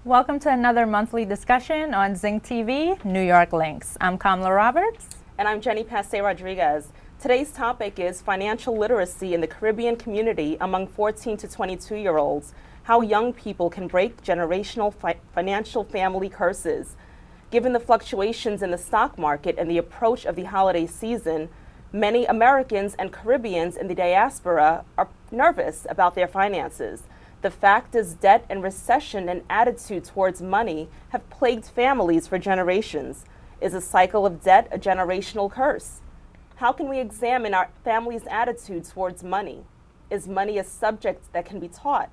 Welcome to another monthly discussion on Zinc TV, New York Links. I'm Kamala Roberts. And I'm Jenny Passe-Rodriguez. Today's topic is financial literacy in the Caribbean community among 14 to 22-year-olds, how young people can break generational financial family curses. Given the fluctuations in the stock market and the approach of the holiday season, many Americans and Caribbeans in the diaspora are nervous about their finances. The fact is, debt and recession and attitude towards money have plagued families for generations. Is a cycle of debt a generational curse? How can we examine our family's attitude towards money? Is money a subject that can be taught?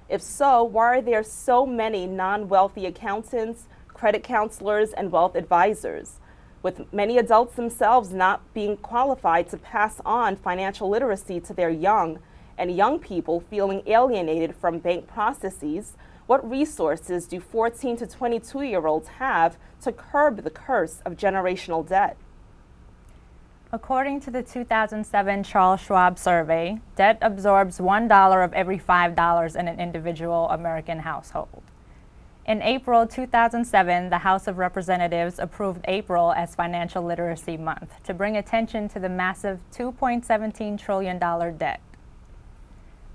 If so, why are there so many non-wealthy accountants, credit counselors, and wealth advisors, with many adults themselves not being qualified to pass on financial literacy to their young, and young people feeling alienated from bank processes? What resources do 14 to 22-year-olds have to curb the curse of generational debt? According to the 2007 Charles Schwab survey, debt absorbs $1 of every $5 in an individual American household. In April 2007, the House of Representatives approved April as Financial Literacy Month to bring attention to the massive $2.17 trillion debt.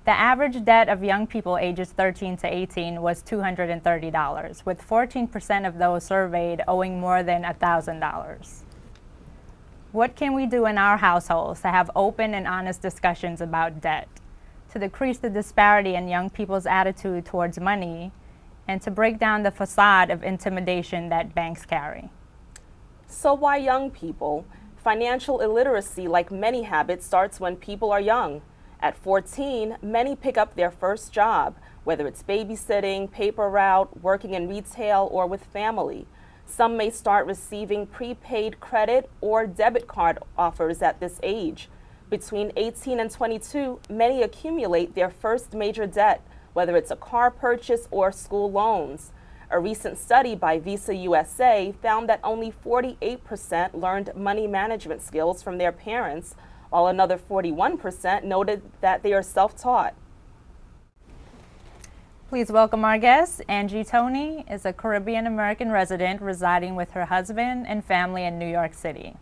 The average debt of young people ages 13 to 18 was $230, with 14% of those surveyed owing more than $1,000. What can we do in our households to have open and honest discussions about debt, to decrease the disparity in young people's attitude towards money, and to break down the facade of intimidation that banks carry? So why young people? Financial illiteracy, like many habits, starts when people are young. At 14, many pick up their first job, whether it's babysitting, paper route, working in retail, or with family. Some may start receiving prepaid credit or debit card offers at this age. Between 18 and 22, many accumulate their first major debt, whether it's a car purchase or school loans. A recent study by Visa USA found that only 48% learned money management skills from their parents, while another 41% noted that they are self-taught. Please welcome our guest. Angie Toney is a Caribbean American resident residing with her husband and family in New York City.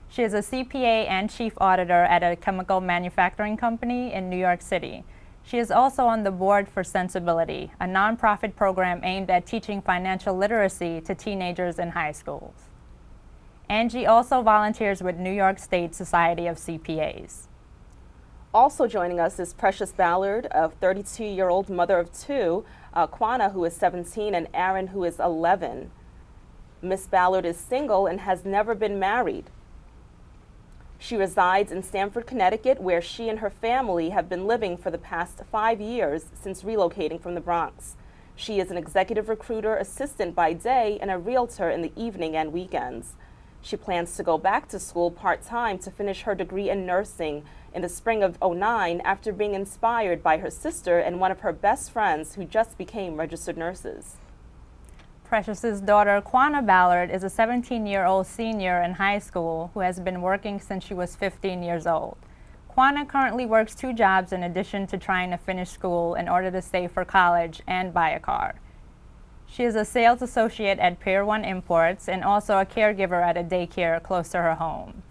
She is a CPA and chief auditor at a chemical manufacturing company in New York City. She is also on the board for Sensibility, a nonprofit program aimed at teaching financial literacy to teenagers in high schools. Angie also volunteers with New York State Society of CPAs. Also joining us is Precious Ballard, a 32-year-old mother of two, Kwana, who is 17, and Aaron, who is 11. Miss Ballard is single and has never been married. She resides in Stamford, Connecticut, where she and her family have been living for the past 5 years since relocating from the Bronx. She is an executive recruiter assistant by day and a realtor in the evening and weekends. She plans to go back to school part-time to finish her degree in nursing in the spring of '09 after being inspired by her sister and one of her best friends who just became registered nurses. Precious's daughter, Kwana Ballard, is a 17-year-old senior in high school who has been working since she was 15 years old. Kwana currently works 2 jobs in addition to trying to finish school in order to save for college and buy a car. She is a sales associate at Pier 1 Imports and also a caregiver at a daycare close to her home.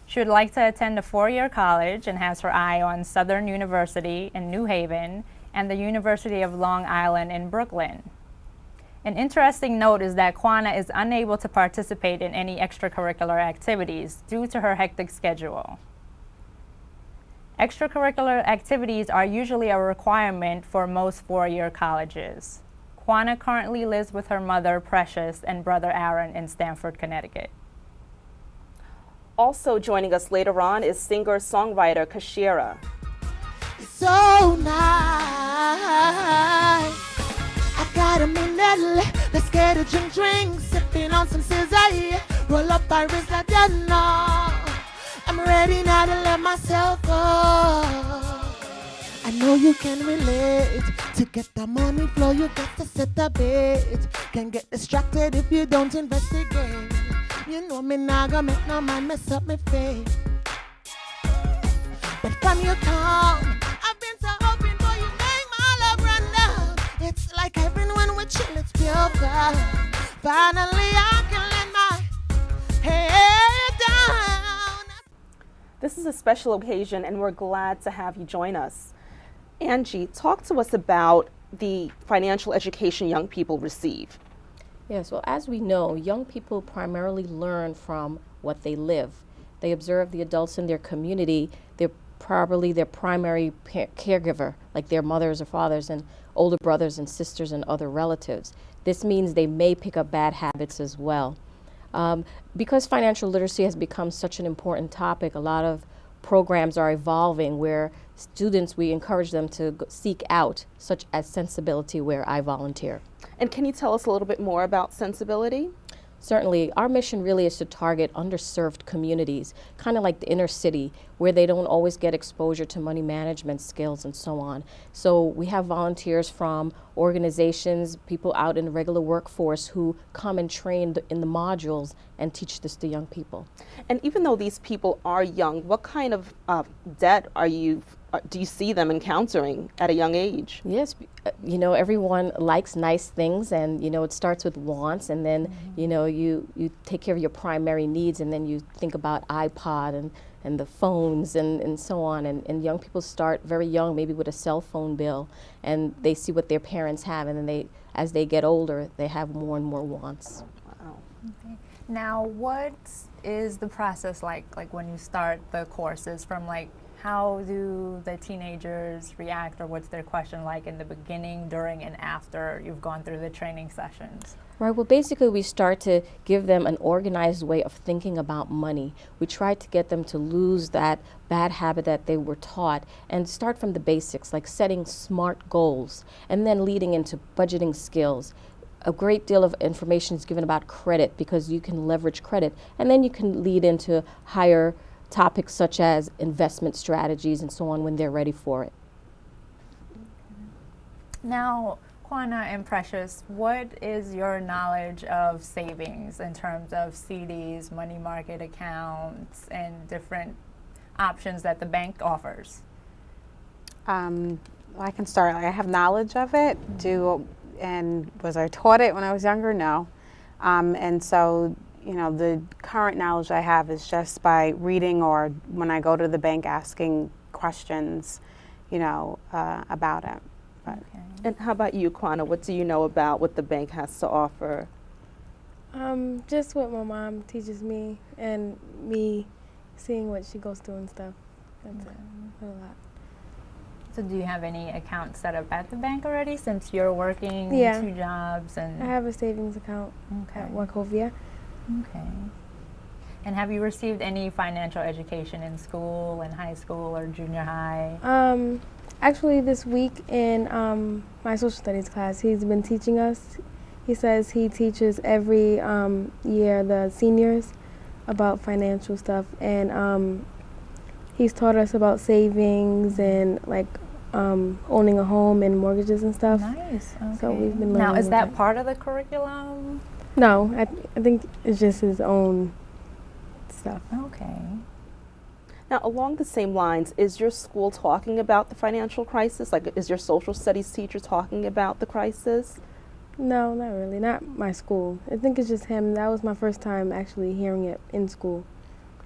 She would like to attend a 4-year college and has her eye on Southern University in New Haven and the University of Long Island in Brooklyn. An interesting note is that Kwana is unable to participate in any extracurricular activities due to her hectic schedule. Extracurricular activities are usually a requirement for most 4-year colleges. Kwana currently lives with her mother, Precious, and brother Aaron in Stamford, Connecticut. Also joining us later on is singer-songwriter Kashira. So nice. I got a minute, let's get a drink, sipping on some scissor, roll up my wrist like that, no. I'm ready now to let myself go. I know you can relate. To get the money flow, you got to set the bait. Can get distracted if you don't investigate. You know me now gonna make no man mess up my faith. But from you come, I've been so hoping for you make my love run down. It's like heaven when we chill, it's pure Finally, I can let my head down. This is a special occasion, and we're glad to have you join us. Angie, talk to us about the financial education young people receive. Yes, well, as we know, young people primarily learn from what they live. They observe the adults in their community. They're probably their primary caregiver, like their mothers or fathers and older brothers and sisters and other relatives. This means they may pick up bad habits as well. Because financial literacy has become such an important topic, a lot of programs are evolving where students, we encourage them to seek out, such as Sensibility, where I volunteer. And can you tell us a little bit more about Sensibility? Certainly, our mission really is to target underserved communities, kind of like the inner city, where they don't always get exposure to money management skills and so on. So we have volunteers from organizations, people out in the regular workforce who come and train in the modules and teach this to young people. And even though these people are young, what kind of debt do you see them encountering at a young age? Yes, you know, everyone likes nice things, and you know, it starts with wants, and then you know, you take care of your primary needs, and then you think about iPod and the phones and so on, and young people start very young, maybe with a cell phone bill, and they see what their parents have, and then as they get older, they have more and more wants. Wow. Okay. Now, what is the process like when you start the courses, from how do the teenagers react, or what's their question like in the beginning, during, and after you've gone through the training sessions? Right, well, basically we start to give them an organized way of thinking about money. We try to get them to lose that bad habit that they were taught and start from the basics, like setting SMART goals, and then leading into budgeting skills. A great deal of information is given about credit, because you can leverage credit, and then you can lead into higher topics such as investment strategies and so on when they're ready for it. Now, Kwana and Precious, what is your knowledge of savings in terms of CDs, money market accounts, and different options that the bank offers? I can start. I have knowledge of it. And was I taught it when I was younger? No. And so, you know, the current knowledge I have is just by reading, or when I go to the bank asking questions, you know, about it. But. Okay. And how about you, Kwana? What do you know about what the bank has to offer? Just what my mom teaches me, and me seeing what she goes through and stuff. That's it. A lot. So do you have any accounts set up at the bank already, since you're working 2 jobs? And I have a savings account at Wachovia. Okay. And have you received any financial education in school, in high school or junior high? Actually, this week in my social studies class, he's been teaching us. He says he teaches every year the seniors about financial stuff, and he's taught us about savings and owning a home and mortgages and stuff. Nice. Okay. So we've been learning. Now, is that part of the curriculum? No, I think it's just his own stuff. Okay. Now, along the same lines, is your school talking about the financial crisis? Is your social studies teacher talking about the crisis? No, not really. Not my school. I think it's just him. That was my first time actually hearing it in school,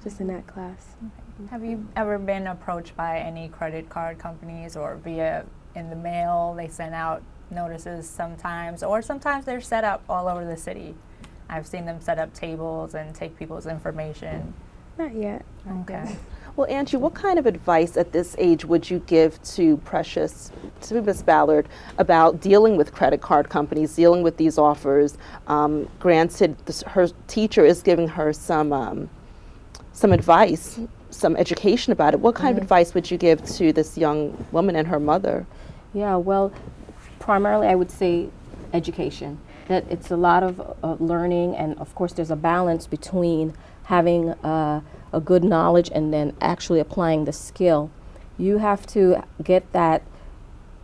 just in that class. Okay. Have you ever been approached by any credit card companies, or via in the mail? They send out notices sometimes, or sometimes they're set up all over the city. I've seen them set up tables and take people's information. Not yet. Okay. Well, Angie, what kind of advice at this age would you give to Miss Ballard, about dealing with credit card companies, dealing with these offers? Granted, her teacher is giving her some advice, some education about it. What kind of advice would you give to this young woman and her mother? Yeah, well, primarily I would say education. That it's a lot of learning, and of course there's a balance between having a good knowledge and then actually applying the skill. You have to get that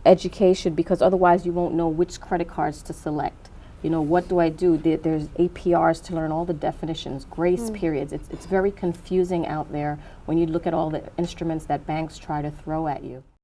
education, because otherwise you won't know which credit cards to select. You know, what do I do? There's APRs to learn all the definitions, grace periods. It's very confusing out there when you look at all the instruments that banks try to throw at you.